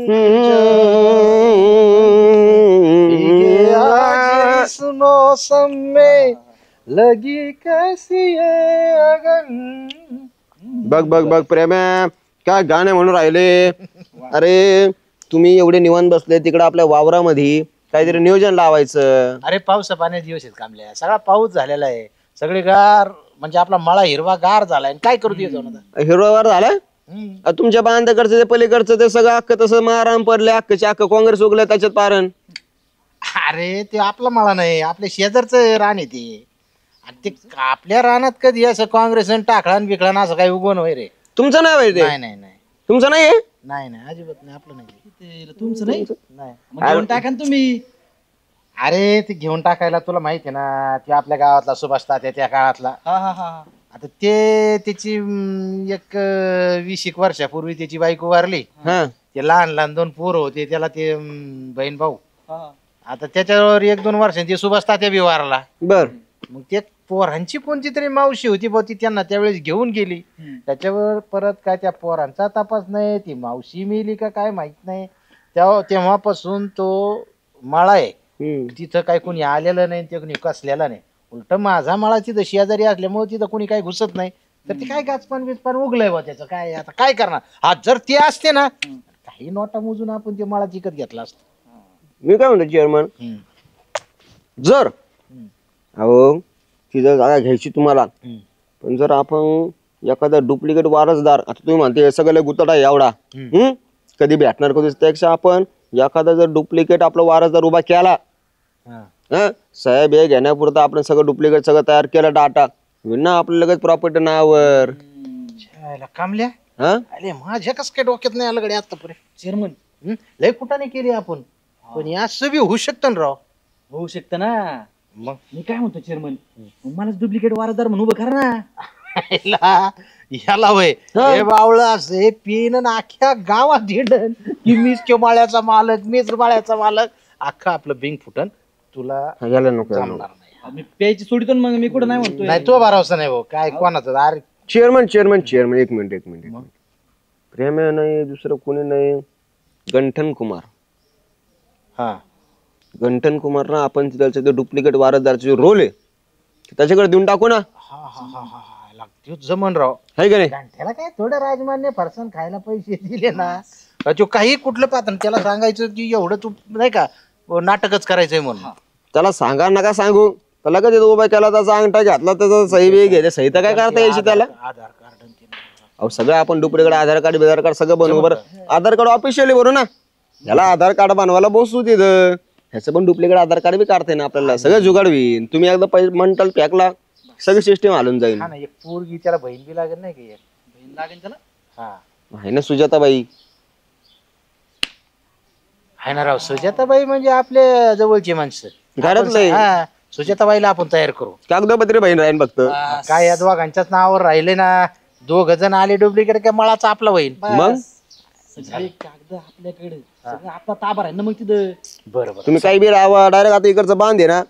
भीगे आज इस मौसम में लगी कैसी है अगन. बघ बघ बघ प्रेम्या काय गाणे म्हणून राहिले. अरे तुम्ही एवढे निवांत बसले तिकडे आपल्या वावरामध्ये काहीतरी नियोजन लावायचं. अरे पाऊस पाण्याचे दिवस आहेत कामल्या, सगळा पाऊस झालेला आहे, सगळे गार म्हणजे आपला मळा हिरवा गार झालाय. काय करू दे जाऊन आता. हिरवावर झालाय तुमच्या बांधाकडचं ते पलीकडचं ते सगळं अख्खं तसं माराम पडले, अख्खच्या अख्खं काँग्रेस उगलं त्याच्यात पारण. अरे ते आपला मळा नाही, आपल्या शेजारचं रान आहे ते. आणि ते आपल्या रानात कधी असं काँग्रेस टाकळान बिकळान असं काही उगवण होय रे. तुमचं नाही माहिती? नाही नाही नाही तुमचं नाही नाही नाही अजिबात नाही, आपलं नाही. तुमचं नाही नाही मग घेऊन टाका ना तुम्ही. अरे ते घेऊन टाकायला तुला माहिती आहे ना, ते आपल्या गावातला सुभाष तात्या त्या काळातला. हा हा हा आता ते त्याची एक 20 वर्षापूर्वी त्याची बायको वारली. हा ते लहान लहान 2 पोरं होते त्याला, ते बहीण भाऊ. हा. आता त्याच्यावर 1-2 वर्षांनी ते सुभाष तात्या बी वारला. बर मग ते पोरांची कोणती तरी मावशी होती बा, ती त्यांना त्यावेळेस घेऊन गेली. त्याच्यावर परत काय त्या पोरांचा तपास नाही, ती मावशी मेली का काय माहित नाही. तेव्हापासून तो मळा आहे तिथं काय कोणी आलेलं नाही, ते कोणी कसलेला नाही. उलट माझा मळा तिथं शेजारी असल्यामुळे तिथं कोणी काही घुसत नाही. तर ते काय गाचपान बिचपान उगलंय बा त्याचं. काय आता काय करणार. आज जर ते असते ना काही नोटा मोजून आपण ते मळा जिकत घेतला असतो. मी काय म्हणतो चेअरमन, जर अहो ती जर जागा घ्यायची तुम्हाला, पण जर आपण एखादा डुप्लिकेट वारसदार, आता तुम्ही म्हणते सगळं गुतड आहे एवढा, कधी भेटणार कधी, त्यापेक्षा आपण एखादा जर डुप्लिकेट आपला वारसदार उभा केला, साहेब हे घेण्यापुरता आपण सगळं डुप्लिकेट सगळं तयार केलं डाटा ना आपलं लगेच प्रॉपर्टी नावावर. कामल्या अरे माझ्या कस काय डोक्यात नाही आलं गड्या आतापर्यंत. चेअरमन लय कुठाने केली आपण, पण या बी होऊ शकतं ना राव. होऊ शकतं ना. मग मी काय म्हणतो चेअरमन, मलाच डुप्लिकेट वारसदार म्हणून उभं करा ना. याला वय हे बावळ असे पिन अख्ख्या गावात हिंडन की मीच त्यो माळ्याचा मालक, मीच माळ्याचा मालक. अख्खा आपलं बिंग फुटन. तुला जमणार नाही. मी प्यायची सोडितो मग. मी कुठं नाही म्हणतोय. नाही तो भरोसा नाही भाऊ. काय कोणाचं. अरे चेअरमन चेअरमन चेअरमन एक मिनिट प्रेम नाही दुसरं कोणी नाही, गंठन कुमार. हा गंठन कुमार ना आपण तिथलचे डुप्लिकेट वारसदारचे रोल आहे त्याच्याकडे देऊन टाकू ना. जमन राव आहे का नाही. त्याला काय थोडं राजमान्य फरसान खायला पैसे दिले ना, तो काही कुठलं पात्र त्याला सांगायचं की एवढं तू नाही का नाटकच करायचंय म्हणून. त्याला सांगा नका सांगू, त्याला कधी उभा केला त्याचा अंगठा घातला त्याचा सही बी घ्यायचं. सही तर काय करता यायची त्याला. आधार कार्ड अहो सगळं आपण डुप्लिकेट आधार कार्ड बिधार कार्ड सगळं बनवू. बरं आधार कार्ड ऑफिशियली भरू ना, याला आधार कार्ड बनवायला बसू तिथं. ह्याचं पण डुप्लिकेट आधार कार्ड बी काढते ना आपल्याला. सगळं जुगाड होईल. तुम्ही एकदा मंटल फेकला सगळी सिस्टीम हालून जाईल. एक पोरगी त्याला बहीण बी लागेल नाही की. बहीण लागेल त्याला. हा आहे ना सुजाताबाई. आहे ना राव. सुजाताबाई म्हणजे आपल्या जवळची माणसं घरातलं. हा सुजाताबाईला आपण तयार करू. कागदपत्री बहीण राहील फक्त. काय या दोघांच्याच नावावर राहिले ना. 2 जण आले डुप्लिकेट काय मळाचा आपला होईल. मग सगळे कागद आपल्याकडे सगळं आपला ताबा आहे ना मग तिथं. बरोबर. तुम्ही काही बी राहा डायरेक्ट आता इकडचं बांध आहे ना,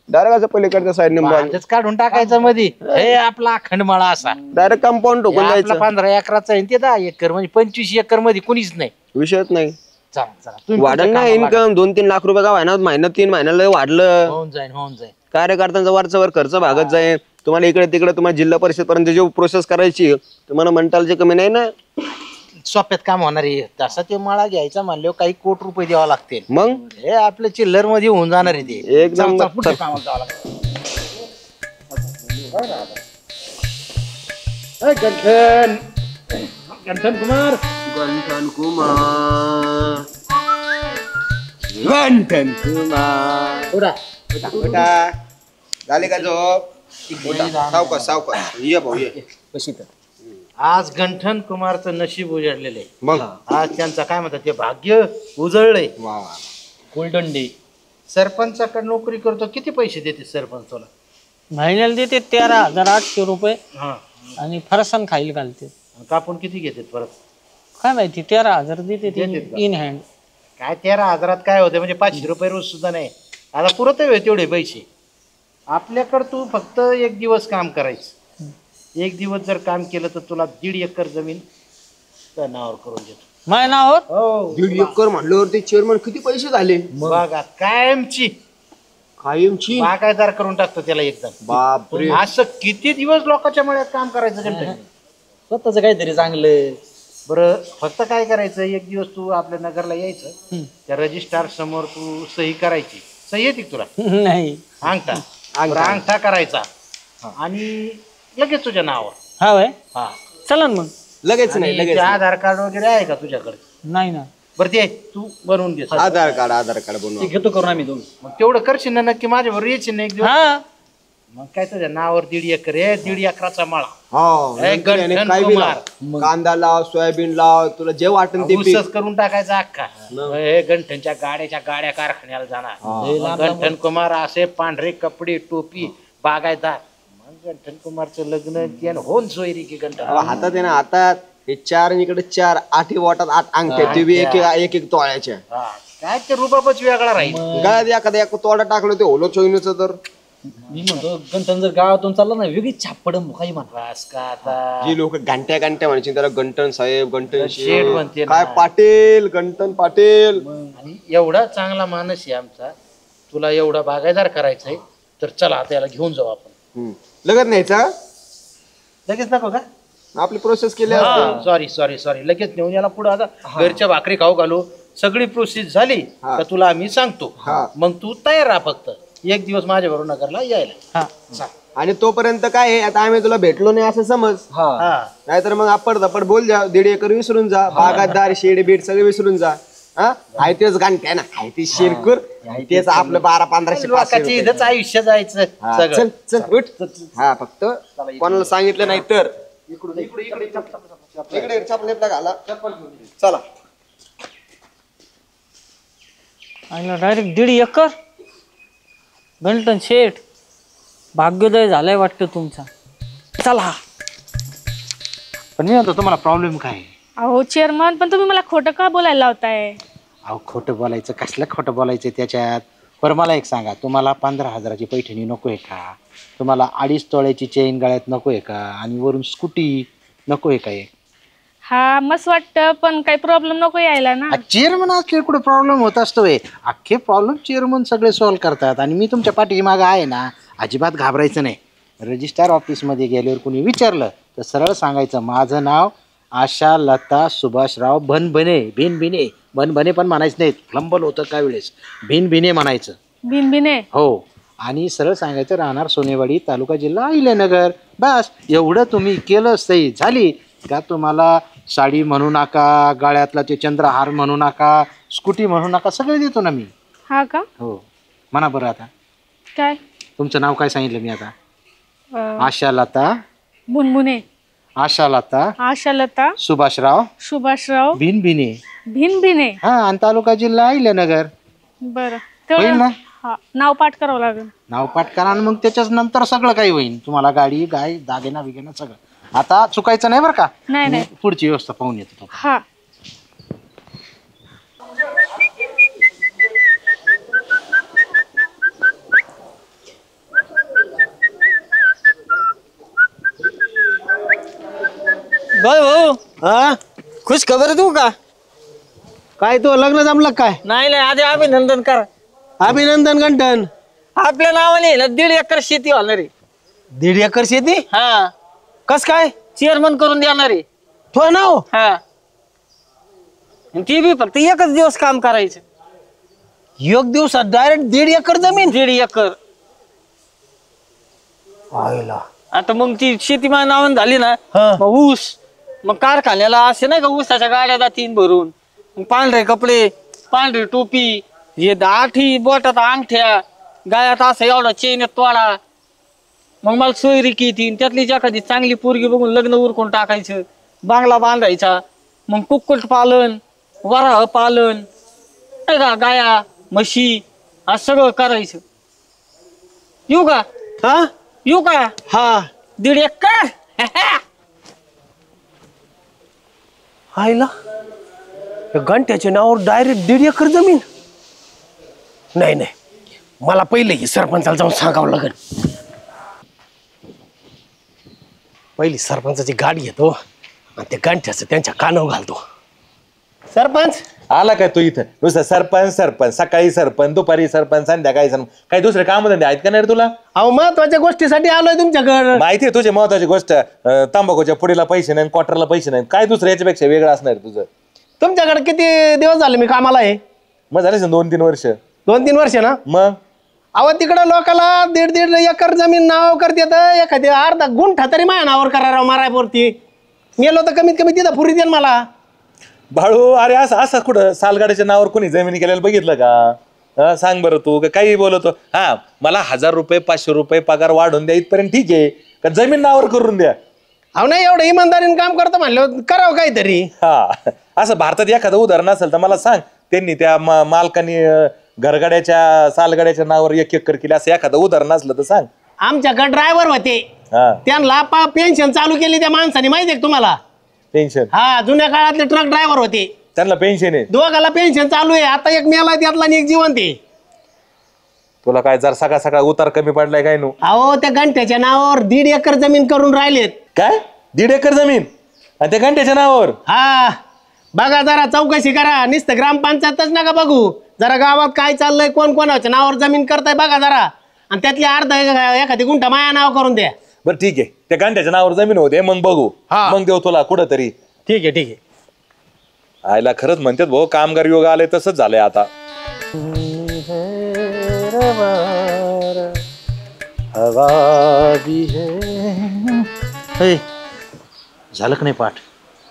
डायरेक्ट असं पलीकडच्या साईडने बांधच काढून टाकायचं मध्ये. हे आपला अखंड मळा असा डायरेक्ट कंपाऊंड ठोकून आपला जायचं. 15 एकराचा आहे ते 10 एकर म्हणजे 25 एकर मध्ये कुणीच नाही. विषयच नाही. चला चला तुम्ही वाढलं ना इन्कम 2-3 लाख रुपये का व्हायना, महिन्यात 3 महिन्याला वाढलं. होऊन जाईल. कार्यकर्त्यांचा वरचा वर खर्च भागत जाईल. तुम्हाला इकडे तिकडे तुम्हाला जिल्हा परिषद पर्यंत जे प्रोसेस करायची तुम्हाला मंटालची कमी नाही ना. सोप्यात काम होणार आहे. तसा ते मळा घ्यायचा म्हणल्यावर काही कोटी रुपये द्यावा लागतील. मग हे आपल्या चिल्लर मध्ये होऊन जाणार आहे ते. एकदम पुढे कामाला जावं लागतं. गंठन कुमार. गंठन कुमार गंठन कुमार उठा. झाले का झोप. सावकाश सावकाश ये भाऊ ये. आज गंठन कुमारचं नशीब उजळलेलं आहे. मग आज त्यांचं काय म्हणतात ते भाग्य उजळलंय. Golden day. सरपंचाकडे नोकरी करतो. किती पैसे देते सरपंच तुला. महिन्याला देते 13,800 रुपये हा आणि फरसान खाईल घालते. कापून किती घेतात परत काय माहिती 13,000 देते देतात का? In hand. काय 13,000 काय होते म्हणजे 500 रुपये रोज सुद्धा नाही. आता पुरत तेवढे पैसे. आपल्याकडं तू फक्त 1 दिवस काम करायचं. 1 दिवस जर काम केलं तर तुला 1.5 एकर जमीन त्या नावावर करून देतो. माय नावावर हो 1.5 एकर म्हणल्यावर ते चेअरमन किती पैसे झाले बघा कायमची कायमची बागायदार करून टाकतो त्याला एकदम. बापरे असं किती दिवस लोकांच्या मळ्यात काम करायचं गणपती. स्वतःच काहीतरी चांगलं. बरं फक्त काय करायचं, एक दिवस तू आपल्या नगरला यायचं, त्या रजिस्ट्रार समोर तू सही करायची. सही येते का तुला? नाही. अंगठा अंगठा करायचा आणि लगेच तुझ्या नावावर. हा वय हा चला ना मग. लगेच नाही आणि लगेच ते नाही. आधार कार्ड वगैरे आहे का तुझ्याकडे? नाही ना. बरं ते तू बनवून घे. आधार कार्ड ते बनवा. घेतो करून आम्ही दोघं. मग तेवढं करशील ना नक्की माझ्यावर यायची ना एक दिवस. हा मग काय तुझ्या नावावर 1.5 एकर आहे, 1.5 एकराचा मळा. हो ए, नंतर याने गंठन काय बी कुमार. लाव. कांदा लाव सोयाबीन लाव तुला जे वाटन ते पीक. ऊसच करून टाकायचा अख्खा. हे गंठनच्या गाड्या कारखान्याला जाणार. मग गंठन कुमार असे पांढरे कपडे टोपी बागायदार. मग गंठन कुमारचं लग्न त्यानं होऊन सोयरी की गंठन. हातात आहे ना हातात हे 4 आणि इकडे 4 8 वाटात 8 अंगठ्या ते बी एक तोळ्याच्या. हा, काय ते रुबाबच वेगळा राहील. काय एखादा एक तोडा टाकलं ते ओलो चोईनचं तर मी म्हणतो गंठन जर गावातून चालला ना वेगळी छाप पडन काही म्हणा. बस का आता जी लोक घंट्या म्हणायची त्याला गंटन साहेब गंटन शेठ म्हणते ना. काय पाटील गंटन पाटील. आणि एवढा चांगला माणूस आहे आमचा, तुला एवढा बागायदार करायचंय तर चला आता याला घेऊन जाऊ आपण. लगत न्यायचा लगेच नको का? आपली प्रोसेस केली सॉरी लगेच नेऊन याला पुढे आता घरच्या भाकरी खाऊ घालू. सगळी प्रोसेस झाली हा. का तुला आम्ही सांगतो. हा. मग तू तयार राहा, फक्त एक दिवस माझ्याबरोबर नगरला यायला. हा आणि तोपर्यंत काय आहे आता आम्ही तुला भेटलो नाही असं समज. हा हा नाहीतर मग आपण धपड बोल जा 1.5 एकर विसरून जा बागायतदार शेड बीड सगळे विसरून जा. हा आहे तेच घंट्या ना आहे ते शिरकूर तेच आपलं 1200-1500 लोकांची इथंच आयुष्य जायचं हा, सगळं. चल चल उठ. हा फक्त कोणाला सांगितलं नाही तर इकडे चपल घाला चला. Direct 1.5 acre. गंटन शेठ भाग्योदय झालाय वाटतं तुमचा. चला. पण मी म्हणतो तुम्हाला प्रॉब्लेम काय आहे? अहो चेअरमन, पण तुम्ही मला खोटं का बोलायला लावताय? अहो खोटं बोलायचं, कसलं खोटं बोलायचं त्याच्यात? बरं मला एक सांगा, तुम्हाला 15,000ची पैठणी नको आहे का? तुम्हाला 2.5 तोळ्याची चेन गळ्यात नको आहे का? आणि वरून स्कूटी नको आहे काय? हा मस्त वाटतं, पण काही प्रॉब्लेम नको यायला ना. चेअरमन असले कुठे प्रॉब्लेम होत असतो? अख्खे प्रॉब्लेम चेअरमन सगळे सॉल्व्ह करतात आणि मी तुमच्या पाठीमागं आहे ना. अजिबात घाबरायचं नाही. रजिस्ट्रार ऑफिसमध्ये गेल्यावर कोणी विचारलं तर सरळ सांगायचं माझं नाव आशा लता सुभाषराव बनबने. भिनभिने बनबने पण म्हणायचं नाही, फ्लंबल होतं काय वेळेस. भिनभिने म्हणायचं. बिनबिने. हो. आणि सरळ सांगायचं राहणार सोनेवाडी तालुका जिल्हा अहिल्यानगर. बस एवढं तुम्ही केलं सही झाली का तुम्हाला साडी म्हणू नका, गळ्यातला ते चंद्रहार म्हणू नका, स्कूटी म्हणू नका, सगळे देतो ना मी. हा का? हो म्हणा बरं. आता काय तुमचं नाव काय सांगितलं मी आता? अं, आशा लता. बुनबुने. आशा लता आशालता सुभाषराव सुभाषराव भिनभिने. भिनबिने. हा आणि तालुका जिल्हा अहिल्यानगर. बरं होईल ना? हा नाव पाठ करावं लागेल. नाव पाठ करा आणि मग त्याच्याच नंतर सगळं काही होईल. तुम्हाला गाडी गाय दागिना बिगिना सगळं. आता चुकायचं नाही बरं का? नाही मी पुढची व्यवस्था पाहून येतो. हा भाऊ हा खुश खबर तू का? काय तो लग्न जमलं काय? नाही आधी अभिनंदन करा. अभिनंदन गंटन. आपल्या नावाने 1.5 एकर शेती होणार आहे. 1.5 एकर शेती हा कस काय? चेअरमन करून देणार आहे. तो नाव हा आणि ती बी फक्त एकच दिवस काम करायचं. 1 दिवसात डायरेक्ट 1.5 एकर जमीन. 1.5 एकर. आयला आता मग ती शेती माझ्या नावाने झाली ना. हा. मग ऊस, मग कारखान्याला असे नाही का ऊसाच्या गाड्या जातील भरून. मग पांढरे कपडे, पांढरी टोपी, हे 8 बोटात अंगठ्या, गायात असं एवढा चेन तोडा. मग मला सोयरी येतील त्यातलीच एखादी चांगली पोरगी बघून लग्न उरकून टाकायचं. बांगला बांधायचा. मग कुक्कुट पालन, वराह पालन, नाही का गाया म्हशी असं सगळं करायचं. येऊ का? हा येऊ का? हा 1.5 एकर. आईला घंट्याच्या नावावर डायरेक्ट 1.5 एकर जमीन. नाही नाही मला पहिले ही सरपंचाला जाऊन सांगावं लागेल. पहिली सरपंचाची गाडी घेतो आणि ते गांठ्याचं त्यांच्या कानावर घालतो. सरपंच आला काय तू इथं नुसतं सरपंच सरपंच, सकाळी सरपंच, दुपारी सरपंच, संध्याकाळी सरपंच, काही दुसरे काम धंदे आहेत का नाही रे तुला? अहो महत्वाच्या गोष्टीसाठी आलोय तुमच्याकडे. माहिती आहे तुझी महत्वाची गोष्ट, तंबाखूच्या पुडीला पैसे नाही, क्वार्टरला पैसे नाही, काय दुसरं याच्यापेक्षा वेगळं असणार तुझं? तुमच्याकडे किती दिवस झाले मी कामाला आहे? मग झाले 2-3 वर्ष. 2-3 वर्ष ना? मग अहो तिकडं लोकाला 1.5 एकर जमीन नाव करते, एखादी अर्धा गुंठा तरी माझ्या नावावर करा मारायवरती. गेलो तर कमीत कमी तिथं पुरी देन मला. बाळू, अरे असं असं कुठं सालगाड्याच्या नावावर कोणी जमिनी केलेलं बघितलं का? सांग बरं तू, काही बोलतो? हा, मला 1000 रुपये 500 रुपये पगार वाढून द्या इथपर्यंत ठीक आहे, का जमीन नावावर करून द्या? अहो नाही, एवढं इमानदारीने काम करतो म्हणलं करावं काहीतरी. हा, असं भारतात एखादं उदाहरण असेल तर मला सांग. त्यांनी त्या मालकानी घरगाड्याच्या सालगाड्याच्या नावावर 1 एकर केली, असं एखादं उदाहरण असलं तर सांग. आमच्याकडे ड्रायव्हर होते, हा, त्यांना पेन्शन चालू केली त्या माणसाने, माहितीये का तुम्हाला? पेन्शन? हा, जुन्या काळातले ट्रक ड्रायव्हर होते, त्यांना पेन्शन आहे? दोघाला पेन्शन चालू आहे. आता एक मेला त्यातला आणि एक जिवंत आहे. तुला काय जर सकाळ सकाळ उतार कमी पडलाय काय? नो, अहो त्या घंट्याच्या नावावर 1.5 एकर जमीन करून राहिलेत. काय 1.5 एकर जमीन आणि त्या घंट्याच्या नावावर? हा, बघा जरा चौकशी करा, नुसतं ग्रामपंचायतच नका बघू, जरा गावात काय चाललंय, कोण कोणाच्या नावावर जमीन करताय बघा जरा, आणि त्यातली अर्धा एखादी गुंठा माया नाव करून द्या. बरं ठीक आहे, त्या घंट्याच्या नावावर जमीन होते, मग बघू, मग देऊ तुला कुठं तरी. ठीक आहे ठीक आहे. आयला खरंच म्हणतात भाऊ, कामगार योग आले तसंच झालंय आता. झालं का नाही पाठ?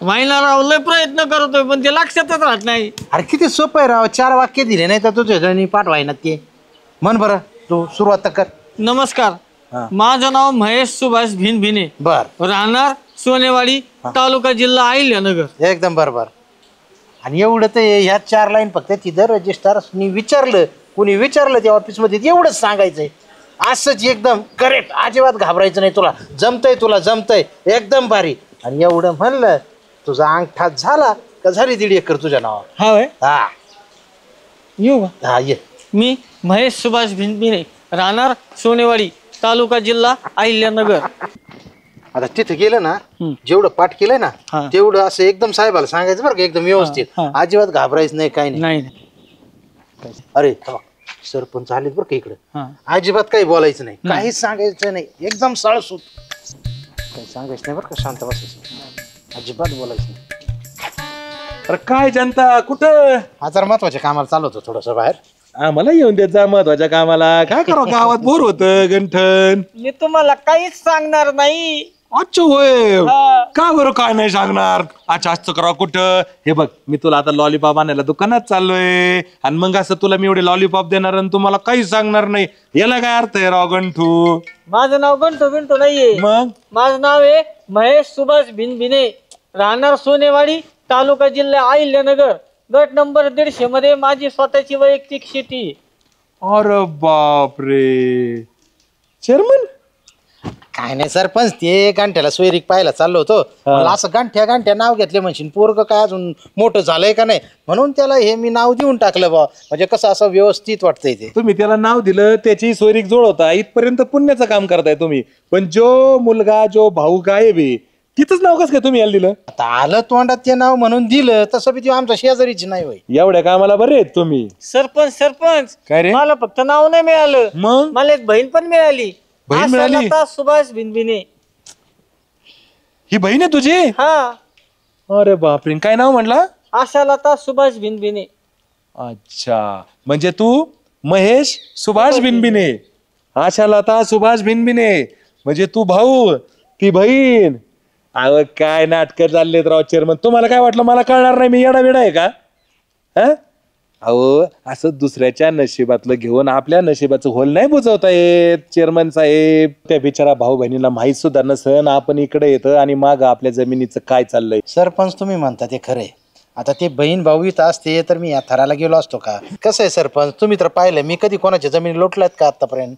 व्हायला राव, लय प्रयत्न करतोय पण ते लक्षातच राहत नाही. अरे किती सोपं आहे राव, 4 वाक्य दिले नाही तर तुझ्या जणी पाठ व्हायना ते. म्हण बरं, तू सुरुवात तर कर. नमस्कार, माझं नाव महेश सुभाष भिनभिने, बर, राहणार सोनेवाडी, तालुका जिल्हा अहिल्यानगर. एकदम बरोबर. आणि एवढं तर ह्या 4 लाईन फक्त तिथं रजिस्ट्रारनी विचारलं, कुणी विचारलं त्या ऑफिसमध्ये एवढंच सांगायचंय. असंच एकदम करेक्ट, अजिबात घाबरायचं नाही. तुला जमतंय एकदम भारी. आणि एवढं म्हणलं तुझा अंगठा झाला का झाली 1.5 एकर तुझ्या नावावर. हा व्हय? हा येऊ का? हा, ये. मी महेश सुभाष भिनभिने, राहणार सोनेवाडी, तालुका जिल्हा अहिल्यानगर. आता तिथे गेलं ना, जेवढं पाठ केलंय ना हा. तेवढं असं एकदम साहेबाला सांगायचं बरं का, एकदम व्यवस्थित. हा. अजिबात घाबरायचं नाही, काही नाही. नाही. अरे सरपंच आलेत बरं का इकडे, हा. अजिबात काही बोलायचं नाही, काहीच सांगायचं नाही, एकदम साळसूत. काही सांगायचं नाही बरं का, शांत बसायचं, अजिबात बोलायचं नाही. अरे काय जनता कुठं? हा जरा महत्वाच्या कामाला चालू होतो थोडस बाहेर. आम्हाला येऊन देत जा महत्वाच्या कामाला. काय करावं, गावात बोर होतं गंठन. मी तुम्हाला काहीच सांगणार नाही. अच्छा होय, का बरं काय नाही सांगणार? अच्छा असं करावं कुठं? हे बघ, मी तुला आता लॉलीपॉप आणायला दुकानात चाललोय, आणि मग असं तुला मी एवढे लॉलीपॉप देणार आणि तुम्हाला काहीच सांगणार नाही, याला काय अर्थ आहे राव गंठू? माझं नाव गंठू बिंटू नाहीये, मग माझं नाव आहे महेश सुभाष भिनभिने, राहणार सोनेवाडी, तालुका जिल्हा अहिल्यानगर, गट नंबर 150 मध्ये माझी स्वतःची वैयक्तिक शेती. अरे बापरे, चेअरमन? काय नाही सरपंच, ते गांठ्याला सोयरीक पाहायला चाललो होतो. मला असं गांठ्या नाव घेतले म्हणशील, पोरग काय अजून मोठं झालंय का नाही, म्हणून त्याला हे मी नाव देऊन टाकलं बा. म्हणजे कसं असं व्यवस्थित वाटतंय ते. तुम्ही त्याला नाव दिलं, त्याची सोयरीक जुळवता, इथपर्यंत पुण्याचं काम करताय तुम्ही. पण जो मुलगा, जो भाऊ गायब आहे, तिथंच नाव कसं काय तुम्ही याला दिलं? आता आलं तोंडात ते नाव म्हणून दिलं, तसं बी ते आमच्या शेजारीच नाही होय. एवढ्या कामाला बरे आहेत तुम्ही. सरपंच काय रे? मला फक्त नाव नाही मिळालं, मग मला एक बहीण पण मिळाली. बहीण मिळाली? आशालता सुभाष भिनभिने. ही बहीण आहे तुझी? हा, अरे बापरे, काय नाव म्हटला? आशालता सुभाष भिनभिने. अच्छा, म्हणजे तू महेश सुभाष भिनभिने, आशालता सुभाष भिनभिने, म्हणजे तू भाऊ, ती बहीण. अहो काय नाटक चाललेत राव चेअरमन. तुम्हाला काय वाटलं मला कळणार नाही, मी येडा वेडा आहे का? अहो असं दुसऱ्याच्या नशिबातलं घेऊन आपल्या नशिबाचं होल नाही बुजवता येत चेअरमन साहेब. त्या बिचारा भाऊ बहिणीला माहीत सुद्धा नसन, आपण इकडे येतं आणि माग आपल्या जमिनीचं काय चाललंय. सरपंच तुम्ही म्हणता ते खरंय. आता ते बहीण भाऊ इथं असते तर मी या थराला गेलो असतो का? कसं आहे सरपंच, तुम्ही तर पाहिलं मी कधी कोणाच्या जमिनी लोटल्यात का आतापर्यंत?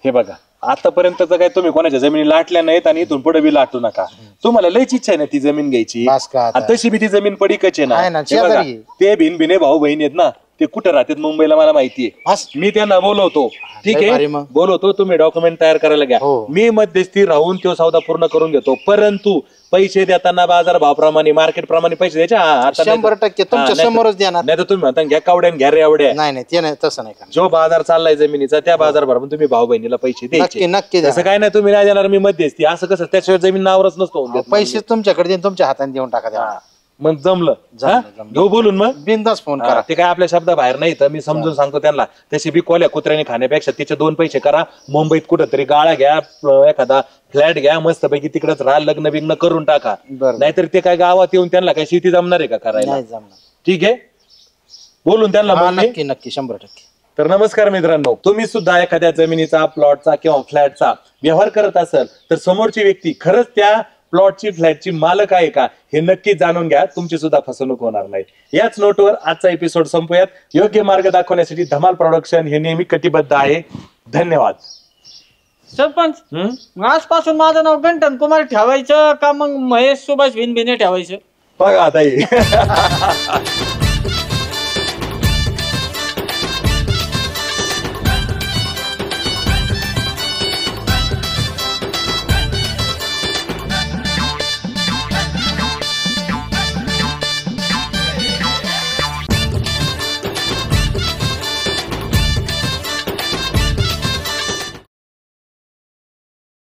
हे बघा, आतापर्यंत काय तुम्ही कोणाच्या जमिनी लाटल्या नाहीत आणि इथून पुढे बी लाटू नका. तुम्हाला लयच इच्छा आहे ना ती जमीन घ्यायची, बस का आता? आणि तशी बी ती जमीन पडीकच आहे आहे ना, ना. हे बघा, शेजारी. ते भिनभिने भाऊ बहीण आहेत ना, ते कुठं राहतात मुंबईला मला माहितीये. असं? मी त्यांना बोलवतो. ठीक लय भारी आहे मग. बोलवतो, तुम्ही डॉक्युमेंट तयार करायला घ्या. हो. मी मध्यस्थी राहून तो सौदा पूर्ण करून घेतो. परंतु पैसे देताना बाजार भावाप्रमाणे मार्केट प्रमाणे पैसे द्यायचे. हा, आता नाही तर- 100% तुमच्या हा, नाही तर- समोरच देणार. नाही तर तुम्ही म्हणता घ्या कावड्यान घ्या रेवड्या. नाही नाही ते नाही, तसं नाही करणार. जो बाजार चाललाय जमिनीचा त्या बाजार भरून तुम्ही भाऊ बहिणीला पैसे नक्की द्यायचे. नक्की तसं देणार. काय नाही, तुम्ही नाही देणार, मी मध्यस्थी. असं कसं त्याशिवाय जमीन नावरच नसतो होऊन देत. पैसे तुमच्याकडे देऊन तुमच्या हाताने देऊन टाका द्या. मग जमलं. जमलं, हा? जमलं. घेऊ बोलून मग. बिनधास्त फोन हा, करा. ते काय आपल्या शब्दा बाहेर नाही तर मी समजून सांगतो त्यांना. तशी बी कोल्या कुत्र्याने खाण्यापेक्षा तिचे 2 पैसे करा. मुंबईत कुठंतरी गाळा घ्या, एखादा फ्लॅट घ्या, मस्तपैकी तिकडेच राहा, लग्न बिग्न करून टाका. बरं. नाहीतर ते काय गावात येऊन त्यांना काय शेती जमणार आहे का करायला? नाही जमणार. ठीक आहे बोलून त्यांना हा, मग मी. नक्की नक्की 100%. तर नमस्कार मित्रांनो, तुम्ही सुद्धा एखाद्या जमिनीचा, प्लॉटचा किंवा फ्लॅटचा व्यवहार करत असाल तर समोरची व्यक्ती खरंच त्या प्लॉटची, फ्लॅटची मालक आहे का हे नक्की जाणून घ्या. तुमची सुद्धा फसवणूक होणार नाही. याच नोटवर आजचा एपिसोड संपूयात. योग्य मार्ग दाखवण्यासाठी धमाल प्रोडक्शन हे नेहमी कटिबद्ध आहे. धन्यवाद. सरपंच मग आजपासून माझं नाव गंटन कुमार ठेवायचं का मग महेश सुभाष भिनभिने ठेवायचं? बघा आता हे.